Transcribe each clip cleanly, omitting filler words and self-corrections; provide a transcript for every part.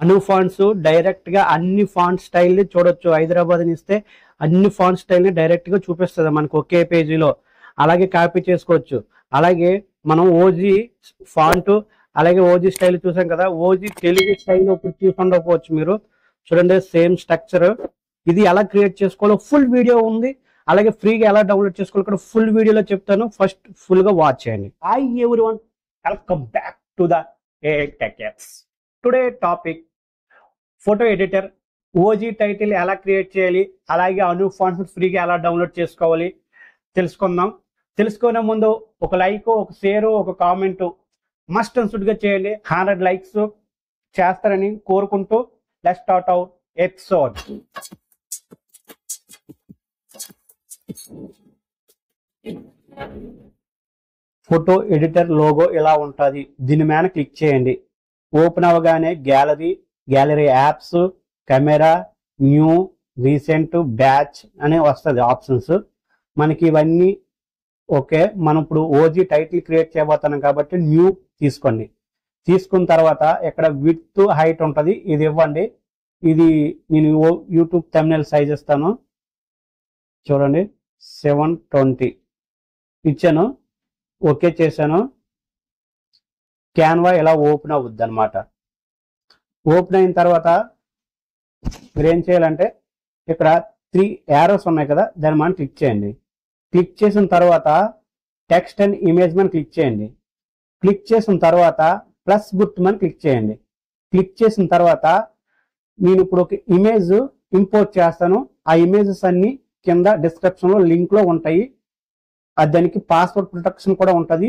అను fonts direct గా అన్ని font style ని చూడొచ్చు. హైదరాబాద్ అని ఇస్తే అన్ని ఫాంట్ స్టైల్ ని డైరెక్ట్ గా చూపిస్తుంది మనకు ఒకే పేజీలో. అలాగే కాపీ చేసుకోవచ్చు. అలాగే మనం ఓజీ ఫాంట్ అలాగే ఓజీ స్టైల్ చూసాం కదా, ఓజీ తెలుగు స్టైల్ ఇప్పుడు చూసుండకపోవచ్చు మీరు. చూడండి సేమ్ స్ట్రక్చర్. ఇది ఎలా క్రియేట్ చేసుకోవాలో ఫుల్ వీడియో ఉంది. అలాగే ఫ్రీగా ఎలా డౌన్లోడ్ చేసుకోవాలో కూడా ఫుల్ వీడియోలో చెప్తాను. ఫస్ట్ ఫుల్ గా వాచ్ చేయండి. Hi everyone, welcome back to the tech apps. Today topic photo editor. OG title ఎలా క్రియేట్ చేయాలి, అలాగే అను ఫాంట్స్ ఫ్రీగా ఎలా డౌన్లోడ్ చేసుకోవాలి తెలుసుకుందాం. తెలుసుకునే ముందు ఒక లైక్, ఒక షేర్, ఒక కామెంట్ మస్ట్ అండ్ షుడ్ గా చేయండి. 100 లైక్స్ చేస్తారని కోరుకుంటూ let's start our episode. Photo editor logo ఇలా ఉంటుంది. దీని మీద క్లిక్ చేయండి. ఓపెన్ అవగానే gallery apps, camera, new, recent, batch అనే వస్తుంది ఆప్షన్స్. మనకి ఇవన్నీ ఓకే. మనం ఇప్పుడు ఓజీ టైటిల్ క్రియేట్ చేయబోతున్నాం కాబట్టి న్యూ తీసుకోండి. తీసుకున్న తర్వాత ఇక్కడ విడ్త్ హైట్ ఉంటుంది, ఇది ఇవ్వండి. ఇది నేను యూట్యూబ్ థంబ్నెయిల్ సైజ్ ఇస్తాను. చూడండి 720 ఇచ్చాను. ఓకే చేశాను. క్యాన్వా ఇలా ఓపెన్ అవుద్ది అనమాట. ఓపెన్ అయిన తర్వాత మీరు ఏం చేయాలంటే ఇక్కడ 3 యారోస్ ఉన్నాయి కదా, దాని మనం క్లిక్ చేయండి. క్లిక్ చేసిన తర్వాత టెక్స్ట్ అండ్ ఇమేజ్ మనం క్లిక్ చేయండి. క్లిక్ చేసిన తర్వాత ప్లస్ గుర్తు మనం క్లిక్ చేయండి. క్లిక్ చేసిన తర్వాత నేను ఇప్పుడు ఒక ఇమేజ్ ఇంపోర్ట్ చేస్తాను. ఆ ఇమేజెస్ అన్ని కింద డిస్క్రిప్షన్ లో లింక్ లో ఉంటాయి. దానికి పాస్వర్డ్ ప్రొటెక్షన్ కూడా ఉంటుంది.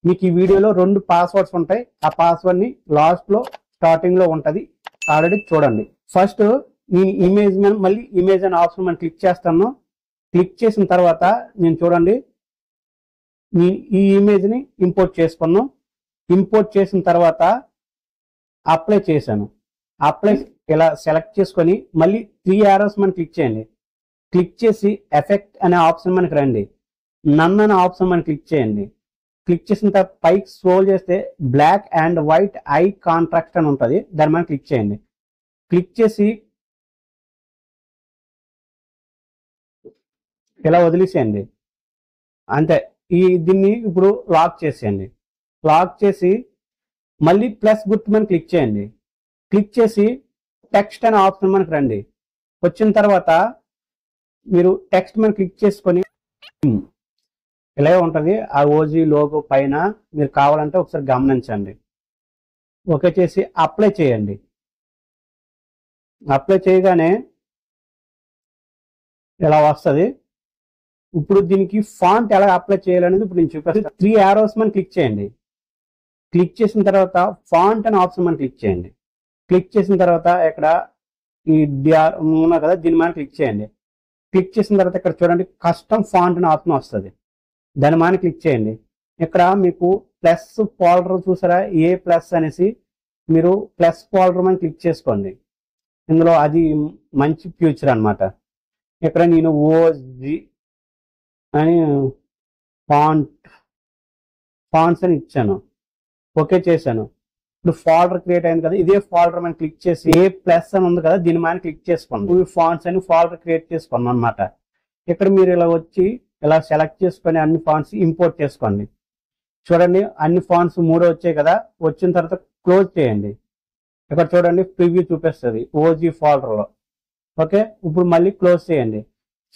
మీకు ఈ వీడియోలో 2 పాస్వర్డ్స్ ఉంటాయి. ఆ పాస్వర్డ్ ని లాస్ట్ లో స్టార్టింగ్ లో ఉంటది, ఆల్రెడీ చూడండి. ఫస్ట్ నేను ఇమేజ్ మీద మళ్ళీ ఇమేజ్ అనే ఆప్షన్ మనం క్లిక్ చేస్తాను. క్లిక్ చేసిన తర్వాత నేను చూడండి ఈ ఇమేజ్ ని ఇంపోర్ట్ చేసుకున్నాం. ఇంపోర్ట్ చేసిన తర్వాత అప్లై చేశాను. అప్లై ఇలా సెలెక్ట్ చేసుకొని మళ్ళీ 3 యారోస్ మనం క్లిక్ చేయండి. క్లిక్ చేసి ఎఫెక్ట్ అనే ఆప్షన్ మనకి రండి. నన్ అనే ఆప్షన్ మనం క్లిక్ చేయండి. క్లిక్ చేసిన తర్వాత పైకి స్క్రోల్ చేస్తే black and white I contract అని ఉంటుంది, దాన్ని మనం క్లిక్ చేయండి. క్లిక్ చేసి ఇలా వదిలేసేయండి. అంతే. దీన్ని ఇప్పుడు లాక్ చేసేయండి. లాక్ చేసి మళ్ళీ ప్లస్ గుర్తు మనం క్లిక్ చేయండి. క్లిక్ చేసి టెక్స్ట్ అనే ఆప్షన్ మనకి రండి. వచ్చిన తర్వాత మీరు టెక్స్ట్ మనం క్లిక్ చేసుకొని ఇలాగే ఉంటుంది ఆ ఓజీ లోగో పైన. మీరు కావాలంటే ఒకసారి గమనించండి. ఓకే చేసి అప్లై చేయండి. అప్లై చేయగానే ఇలా వస్తుంది. ఇప్పుడు దీనికి ఫాంట్ ఎలా అప్లై చేయాలనేది ఇప్పుడు నేను చూపిస్తాను. 3 యారోస్ మనం క్లిక్ చేయండి. క్లిక్ చేసిన తర్వాత ఫాంట్ అనే ఆప్షన్ మనం క్లిక్ చేయండి. క్లిక్ చేసిన తర్వాత ఇక్కడ ఈ డిఆర్ ఉన్నా కదా, దీని మీద క్లిక్ చేయండి. క్లిక్ చేసిన తర్వాత ఇక్కడ చూడండి కస్టమ్ ఫాంట్ అనే ఆప్షన్ వస్తుంది, దాని మీద క్లిక్ చేయండి. ఇక్కడ మీకు ప్లస్ ఫోల్డర్ చూసారా, ఏ ప్లస్ అనేసి, మీరు ప్లస్ ఫోల్డర్ మీద క్లిక్ చేసుకోండి. ఇందులో అది మంచి ఫ్యూచర్ అనమాట. ఇక్కడ నేను ఓజీ అని ఫాంట్స్ అని ఇచ్చాను. ఓకే చేశాను. ఇప్పుడు ఫోల్డర్ క్రియేట్ అయింది కదా, ఇదే ఫోల్డర్ మనం క్లిక్ చేసి ఏ ప్లస్ అని ఉంది కదా, దీని మీద క్లిక్ చేసుకోండి. ఫాంట్స్ అని ఫోల్డర్ క్రియేట్ చేసుకోండి అనమాట. ఇక్కడ మీరు ఇలా వచ్చి ఇలా సెలెక్ట్ చేసుకొని అన్ని ఫాంట్స్ ఇంపోర్ట్ చేసుకోండి. చూడండి అన్ని ఫాంట్స్ 3 వచ్చాయి కదా. వచ్చిన తర్వాత క్లోజ్ చేయండి. ఇక్కడ చూడండి ప్రివ్యూ చూపిస్తుంది ఓజీ ఫోల్డర్ లో. ఓకే, ఇప్పుడు మళ్ళీ క్లోజ్ చేయండి.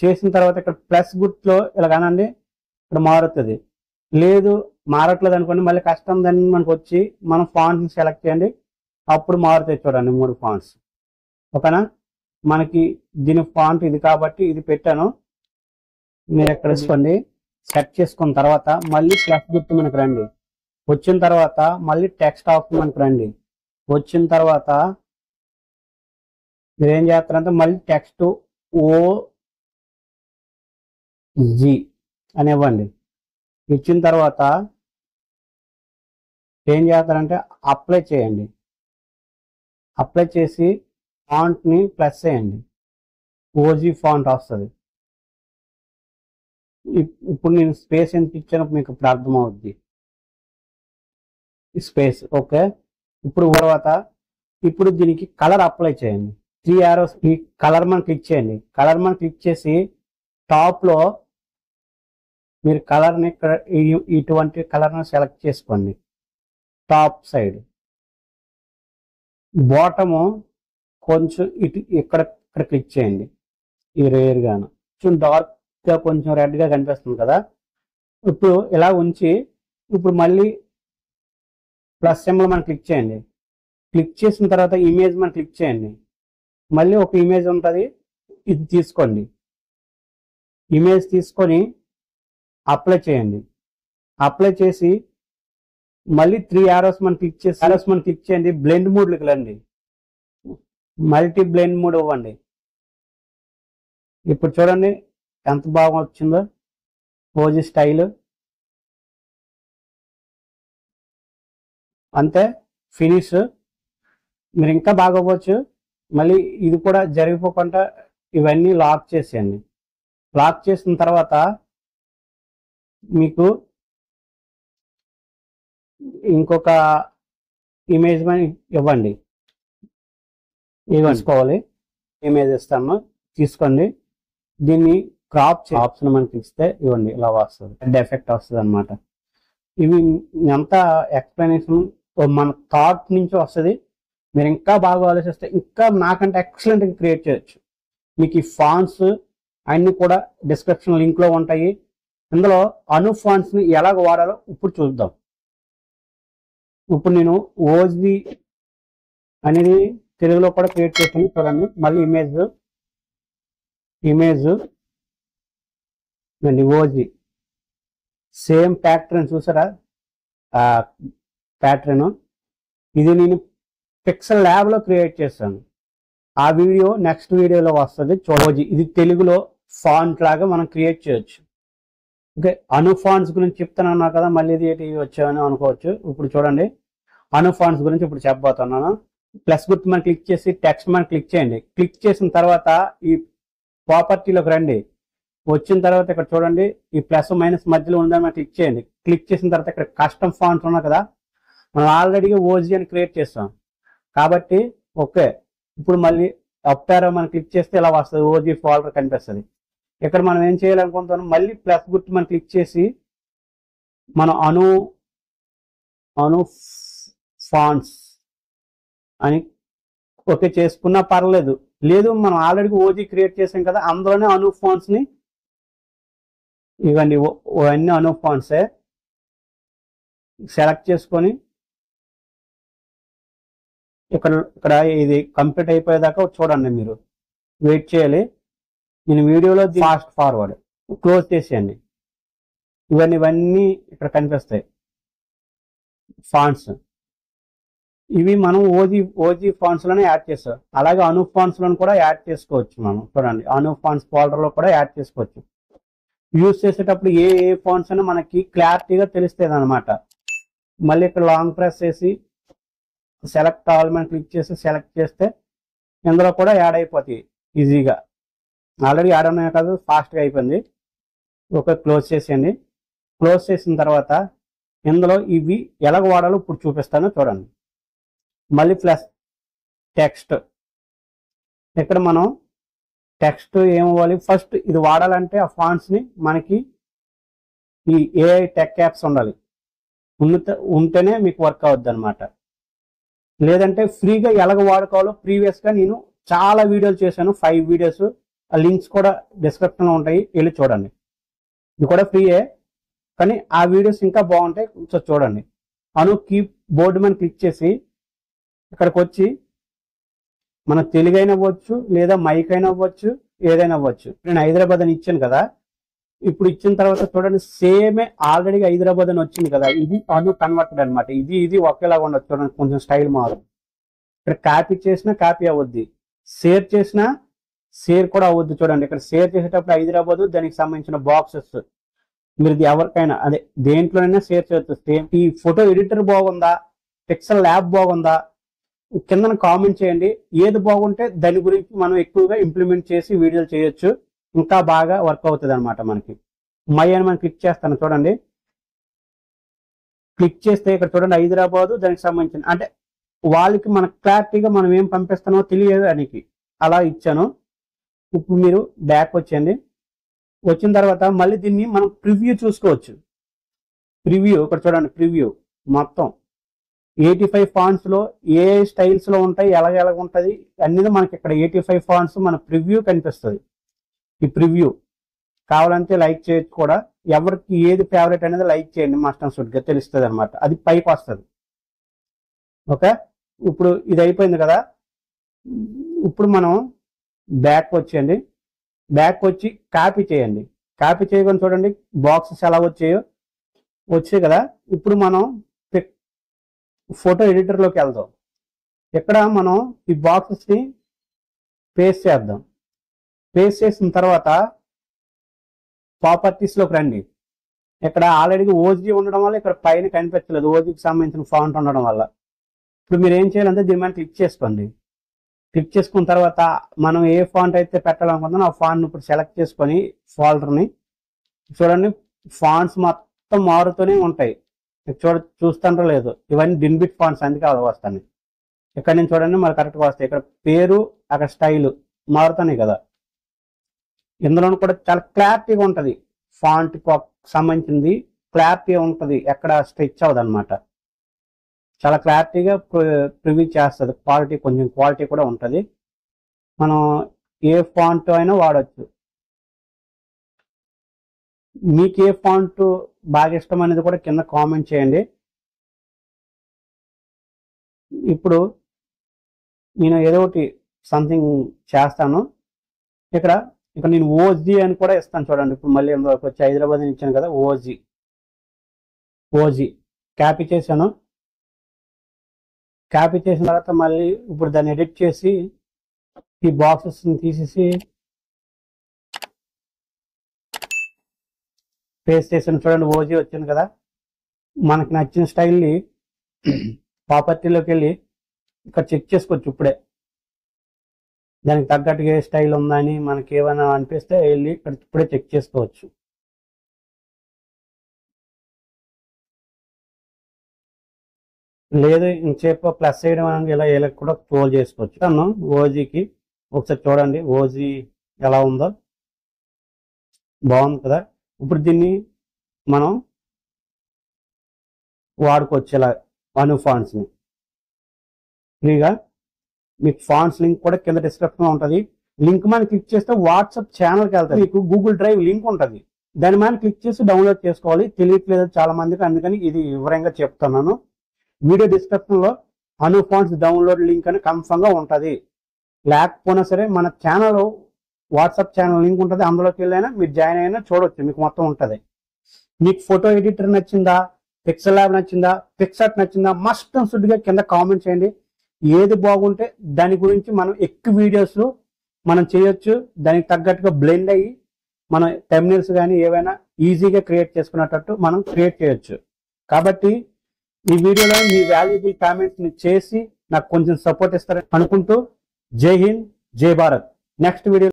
చేసిన తర్వాత ఇక్కడ ప్లస్ గుర్తులో ఇలా కానండి, ఇక్కడ మారుతుంది. లేదు మారట్లేదు అనుకోండి, మళ్ళీ కష్టం దాన్ని మనకు వచ్చి మనం ఫాంట్ని సెలెక్ట్ చేయండి, అప్పుడు మారుతాయి. చూడండి 3 ఫాంట్స్. ఓకేనా, మనకి దీని ఫాంట్ ఇది కాబట్టి ఇది పెట్టాను. మీరు ఎక్కడ తీసుకోండి. సెట్ చేసుకున్న తర్వాత మళ్ళీ ప్లస్ గుర్తు మనకు రండి. వచ్చిన తర్వాత మళ్ళీ టెక్స్ట్ ఆప్షన్ మనకు రండి. వచ్చిన తర్వాత మీరు ఏం చేస్తారంటే మళ్ళీ టెక్స్ట్ ఓజీ అని ఇవ్వండి. ఇచ్చిన తర్వాత ఏం చేస్తారంటే అప్లై చేయండి. అప్లై చేసి ఫాంట్ని ప్లస్ చేయండి, ఓజీ ఫాంట్ వస్తుంది. ఇప్పుడు నేను స్పేస్ ఎంత ఇచ్చానో మీకు ఇప్పుడు అర్థమవుద్ది. Space okay. ఇప్పుడు తర్వాత ఇప్పుడు దీనికి కలర్ అప్లై చేయండి. 3 arrows ఈ కలర్ మనం క్లిక్ చేయండి. కలర్ మనం క్లిక్ చేసి టాప్ లో మీరు కలర్ని ఇక్కడ ఇటువంటి కలర్ని సెలెక్ట్ చేసుకోండి. టాప్ సైడ్ బాటము కొంచెం ఇటు ఇక్కడ ఇక్కడ క్లిక్ చేయండి. ఈ రేర్ గాను కొంచెం డార్క్ గా కొంచెం రెడ్ గా కనిపిస్తుంది కదా. ఇప్పుడు ఇలా ఉంచి ఇప్పుడు మళ్ళీ ప్లస్ సింబల్ మనం క్లిక్ చేయండి. క్లిక్ చేసిన తర్వాత ఇమేజ్ మనం క్లిక్ చేయండి. మళ్ళీ ఒక ఇమేజ్ ఉంటుంది, ఇది తీసుకోండి. ఇమేజ్ తీసుకొని అప్లై చేయండి. అప్లై చేసి మళ్ళీ 3 arrows మనం క్లిక్ చేయండి. బ్లెండ్ మోడ్లోకి రండి. మల్టీ బ్లెండ్ మోడ్ ఇవ్వండి. ఇప్పుడు చూడండి ఎంత బాగా వచ్చిందో ఓజీ స్టైల్. అంతే, ఫినిష్. మీరు ఇంకా బాగా అవ్వచ్చు. మళ్ళీ ఇది కూడా జరిగిపోకుండా ఇవన్నీ లాక్ చేసేయండి. లాక్ చేసిన తర్వాత మీకు ఇంకొక ఇమేజ్ ఇవ్వండి. తీసుకోవాలి, ఇమేజ్ ఇస్తాము, తీసుకోండి. దీన్ని క్రాప్ ఆప్షన్ మనకి ఇస్తే ఇవ్వండి, ఇలా వస్తుంది, హెడ్ ఎఫెక్ట్ వస్తుంది అనమాట. ఇవి అంతా ఎక్స్ప్లెనేషన్ మన థాట్ నుంచి వస్తుంది. మీరు ఇంకా బాగా ఆలోచిస్తే ఇంకా నాకంటే ఎక్సలెంట్గా క్రియేట్ చేయొచ్చు. మీకు ఈ ఫాంట్స్ అన్నీ కూడా డిస్క్రిప్షన్ లింక్లో ఉంటాయి. ఇందులో అను ఫాంట్స్ని ఎలాగ వాడాలో ఇప్పుడు చూద్దాం. ఇప్పుడు నేను ఓజీ అనేది తెలుగులో కూడా క్రియేట్ చేసాను, చూడండి. మళ్ళీ ఇమేజ్ ఓజీ సేమ్ ప్యాటర్న్ చూసారా? ప్యాటర్న్ ఇది నేను పిక్సెల్ ల్యాబ్లో క్రియేట్ చేశాను. ఆ వీడియో నెక్స్ట్ వీడియోలో వస్తుంది. ఓజీ ఇది తెలుగులో ఫాంట్ లాగా మనం క్రియేట్ చేయొచ్చు. ఓకే, అను ఫాంట్స్ గురించి చెప్తానన్నా కదా, మళ్ళీ ఇది ఏంటి వచ్చామని అనుకోవచ్చు. ఇప్పుడు చూడండి, అను ఫాంట్స్ గురించి ఇప్పుడు చెప్పబోతున్నాను. ప్లస్ గుర్తు మనం క్లిక్ చేసి టెక్స్ట్ మనం క్లిక్ చేయండి. క్లిక్ చేసిన తర్వాత ఈ ప్రాపర్టీలోకి రండి. వచ్చిన తర్వాత ఇక్కడ చూడండి, ఈ ప్లస్ మైనస్ మధ్యలో ఉందని మనం క్లిక్ చేయండి. క్లిక్ చేసిన తర్వాత ఇక్కడ కస్టమ్ ఫాంట్స్ ఉన్నాయి కదా, మనం ఆల్రెడీ ఓజీ అని క్రియేట్ చేస్తాం కాబట్టి ఓకే. ఇప్పుడు మళ్ళీ అప్ యారో మనం క్లిక్ చేస్తే ఇలా వస్తుంది, ఓజీ ఫోల్డర్ కనిపిస్తుంది. ఇక్కడ మనం ఏం చేయాలనుకుంటున్నాం, మళ్ళీ ప్లస్ గుర్తు మనం క్లిక్ చేసి మనం అను ఫాంట్స్ అని ఓకే చేసుకున్నా పర్లేదు. లేదు మనం ఆల్రెడీ ఓజీ క్రియేట్ చేసాం కదా, అందులోనే అను ఫాంట్స్ని ఇవన్నీ అన్ని అను ఫాంట్సే సెలెక్ట్ చేసుకొని ఇక్కడ ఇది కంప్లీట్ అయిపోయేదాకా చూడండి. మీరు వెయిట్ చేయాలి. నేను వీడియోలో ఫాస్ట్ ఫార్వర్డ్ క్లోజ్ చేసేయండి. ఇవన్నీ ఇక్కడ కనిపిస్తాయి ఫాంట్స్. ఇవి మనం ఓజీ ఫాంట్స్ లోనే యాడ్ చేస్తాం. అలాగే అను ఫాంట్స్ లో కూడా యాడ్ చేసుకోవచ్చు. మనం చూడండి, అను ఫాంట్స్ ఫోల్డర్ లో కూడా యాడ్ చేసుకోవచ్చు. యూజ్ చేసేటప్పుడు ఏ ఫాంట్స్ అయినా మనకి క్లారిటీగా తెలుస్తుంది అనమాట. మళ్ళీ ఇక్కడ లాంగ్ ప్రెస్ చేసి సెలెక్ట్ ఆల్ మనం క్లిక్ చేసి సెలెక్ట్ చేస్తే ఇందులో కూడా యాడ్ అయిపోతాయి ఈజీగా. ఆల్రెడీ యాడ్ ఉన్నాయి కాదు, ఫాస్ట్గా అయిపోయింది. ఓకే, క్లోజ్ చేసేయండి. క్లోజ్ చేసిన తర్వాత ఇందులో ఇవి ఎలాగ వాడాలో ఇప్పుడు చూపిస్తాను చూడండి. మళ్ళీ ప్లస్ టెక్స్ట్, ఇక్కడ మనం టెక్స్ట్ ఏమవ్వాలి, ఫస్ట్ ఇది వాడాలంటే ఆ ఫాంట్స్ని మనకి ఈ ఏఐ టెక్ యాప్స్ ఉండాలి, ఉంటేనే మీకు వర్క్ అవుద్ది అనమాట. లేదంటే ఫ్రీగా ఎలాగ వాడుకోవాలో ప్రీవియస్గా నేను చాలా వీడియోలు చేశాను, 5 వీడియోస్. ఆ లింక్స్ కూడా డిస్క్రిప్షన్లో ఉంటాయి, వెళ్ళి చూడండి. ఇది కూడా ఫ్రీయే, కానీ ఆ వీడియోస్ ఇంకా బాగుంటాయి, కొంచెం చూడండి. అను కీప్ బోర్డు మీద క్లిక్ చేసి ఇక్కడికి వచ్చి మన తెలుగు అయినా అవ్వచ్చు, లేదా మైక్ అయినా అవ్వచ్చు, ఏదైనా అవ్వచ్చు. నేను హైదరాబాద్ అని ఇచ్చాను కదా, ఇప్పుడు ఇచ్చిన తర్వాత చూడండి, సేమే ఆల్రెడీ హైదరాబాద్ అని వచ్చింది కదా, ఇది అను కన్వర్టెడ్ అనమాట. ఇది ఒకేలాగా ఉండదు, చూడండి కొంచెం స్టైల్ మారు. ఇక్కడ కాపీ చేసినా కాపీ అవ్వద్ది, షేర్ చేసినా షేర్ కూడా అవ్వద్దు. చూడండి, ఇక్కడ షేర్ చేసేటప్పుడు హైదరాబాద్ దానికి సంబంధించిన బాక్సెస్ మీరు ఎవరికైనా అదే దేంట్లోనైనా షేర్ చేయొచ్చు. ఈ ఫోటో ఎడిటర్ బాగుందా, పిక్సెల్ ల్యాబ్ బాగుందా, కింద కామెంట్ చేయండి. ఏది బాగుంటే దాని గురించి మనం ఎక్కువగా ఇంప్లిమెంట్ చేసి వీడియోలు చేయొచ్చు, ఇంకా బాగా వర్క్ అవుతుంది అనమాట. మనకి మై అని మనం క్లిక్ చేస్తాను చూడండి. క్లిక్ చేస్తే ఇక్కడ చూడండి హైదరాబాద్ దానికి సంబంధించిన అంటే వాళ్ళకి మన క్లారిటీగా మనం ఏం పంపిస్తున్నామో తెలియదు దానికి అలా ఇచ్చాను. ఇప్పుడు మీరు బ్యాక్ వచ్చేయండి. వచ్చిన తర్వాత మళ్ళీ దీన్ని మనం ప్రివ్యూ చూసుకోవచ్చు. ప్రివ్యూ ఇక్కడ చూడండి, ప్రివ్యూ మొత్తం 85 ఫాంట్స్ లో ఏ స్టైల్స్ లో ఉంటాయి, ఎలాగ ఉంటుంది అనేది మనకి ఇక్కడ 85 ఫాంట్స్ మన ప్రివ్యూ కనిపిస్తుంది. ఈ ప్రివ్యూ కావాలంటే లైక్ చేయొచ్చు కూడా. ఎవరికి ఏది ఫేవరెట్ అనేది లైక్ చేయండి, మస్ట్ అండ్ షుడ్ గా తెలుస్తుంది అనమాట. అది పైకి వస్తుంది. ఓకే, ఇప్పుడు ఇది అయిపోయింది కదా. ఇప్పుడు మనం బ్యాక్ వచ్చేయండి. బ్యాక్ వచ్చి కాపీ చేయండి. కాపీ చేయగానే చూడండి బాక్సెస్ ఎలా వచ్చాయో వచ్చాయి కదా. ఇప్పుడు మనం ఫోటో ఎడిటర్లోకి వెళ్దాం. ఇక్కడ మనం ఈ బాక్సెస్ని పేస్ట్ చేద్దాం. పేస్ట్ చేసిన తర్వాత ప్రాపర్టీస్లోకి రండి. ఇక్కడ ఆల్రెడీ ఓజీ ఉండడం వల్ల ఇక్కడ పైన కనిపించలేదు, ఓజీకి సంబంధించిన ఫాంట్ ఉండడం వల్ల. ఇప్పుడు మీరు ఏం చేయాలంటే దీని మీద క్లిక్ చేసుకోండి. క్లిక్ చేసుకున్న తర్వాత మనం ఏ ఫాంట్ అయితే పెట్టాలనుకుంటున్నామో ఆ ఫాంట్ని ఇప్పుడు సెలెక్ట్ చేసుకొని ఫోల్డర్ని చూడండి, ఫాంట్స్ మొత్తం మారుతూనే ఉంటాయి. చూస్తుంటారో లేదు, ఇవన్నీ డిన్బిట్ ఫాంట్స్, అందుకే అలా వస్తాయి. ఇక్కడ నుంచి చూడండి మరి కరెక్ట్గా వస్తాయి. ఇక్కడ పేరు, అక్కడ స్టైల్ మారుతున్నాయి కదా. ఇందులో కూడా చాలా క్లారిటీగా ఉంటుంది. ఫాంట్ సంబంధించింది క్లారిటీ ఉంటుంది, ఎక్కడ స్ట్రెచ్ అవ్వదు అనమాట. చాలా క్లారిటీగా ప్రివ్యూ చేస్తుంది. కొంచెం క్వాలిటీ కూడా ఉంటుంది. మనం ఏ ఫాంట్ అయినా వాడచ్చు. మీకు ఏ ఫాంట్ బాగా ఇష్టం అనేది కూడా కింద కామెంట్ చేయండి. ఇప్పుడు నేను ఏదో ఒకటి సంథింగ్ చేస్తాను. ఇక్కడ నేను ఓజీ అని కూడా ఇస్తాను చూడండి. ఇప్పుడు మళ్ళీ ఎందుకు వచ్చి హైదరాబాద్ అని ఇచ్చాను కదా, ఓజీ కాపీ చేశాను. కాపీ చేసిన తర్వాత మళ్ళీ ఇప్పుడు దాన్ని ఎడిట్ చేసి ఈ బాక్సెస్ని తీసేసి పేస్ట్ చేసాను. చూడండి ఓజీ వచ్చింది కదా. మనకు నచ్చిన స్టైల్ని ప్రాపర్టీలోకి వెళ్ళి ఇక్కడ చెక్ చేసుకోవచ్చు. ఇప్పుడే దానికి తగ్గట్టుగా ఏ స్టైల్ ఉందని మనకి ఏమైనా అనిపిస్తే వెళ్ళి ఇక్కడ ఇప్పుడే చెక్ చేసుకోవచ్చు. లేదు ఇంకేపు ప్లస్ చేయడం అనేది ఇలా కూడా స్క్రోల్ చేసుకోవచ్చు. తను ఓజీకి ఒకసారి చూడండి, ఓజీ ఎలా ఉందో, బాగుంది కదా. ఇప్పుడు దీన్ని మనం వాడుకోవచ్చు ఇలా అను ఫాంట్స్ని ఫ్రీగా. మీకు ఫాంట్స్ లింక్ కూడా కింద డిస్క్రిప్షన్లో ఉంటుంది. లింక్ మీద క్లిక్ చేస్తే వాట్సాప్ ఛానల్కి వెళ్తాయి. మీకు గూగుల్ డ్రైవ్ లింక్ ఉంటుంది, దాని మీద క్లిక్ చేసి డౌన్లోడ్ చేసుకోవాలి. తెలియట్లేదు చాలా మందికి, అందుకని ఇది వివరంగా చెప్తున్నాను. వీడియో డిస్క్రిప్షన్లో అను ఫాంట్స్ డౌన్లోడ్ లింక్ అని కన్ఫర్మ్గా ఉంటుంది. లేకపోయినా సరే మన ఛానల్ వాట్సాప్ ఛానల్ లింక్ ఉంటుంది, అందులోకి వెళ్ళైనా మీరు జాయిన్ అయినా చూడవచ్చు, మీకు మొత్తం ఉంటుంది. మీకు ఫోటో ఎడిటర్ నచ్చిందా, పిక్సెల్ ల్యాబ్ నచ్చిందా, పిక్సార్ట్ నచ్చిందా, మస్ట్ అండ్ షుడ్గా కింద కామెంట్ చేయండి. ఏది బాగుంటే దాని గురించి మనం ఎక్కువ వీడియోస్ మనం చేయొచ్చు. దానికి తగ్గట్టుగా బ్లెండ్ అయ్యి మన థంబ్నెయిల్స్ కానీ ఏవైనా ఈజీగా క్రియేట్ చేసుకునేటట్టు మనం క్రియేట్ చేయొచ్చు. కాబట్టి ఈ వీడియోలో మీ వాల్యుబుల్ కామెంట్స్ని చేసి నాకు కొంచెం సపోర్ట్ ఇస్తారని అనుకుంటూ, జై హింద్, జై భారత్. Next video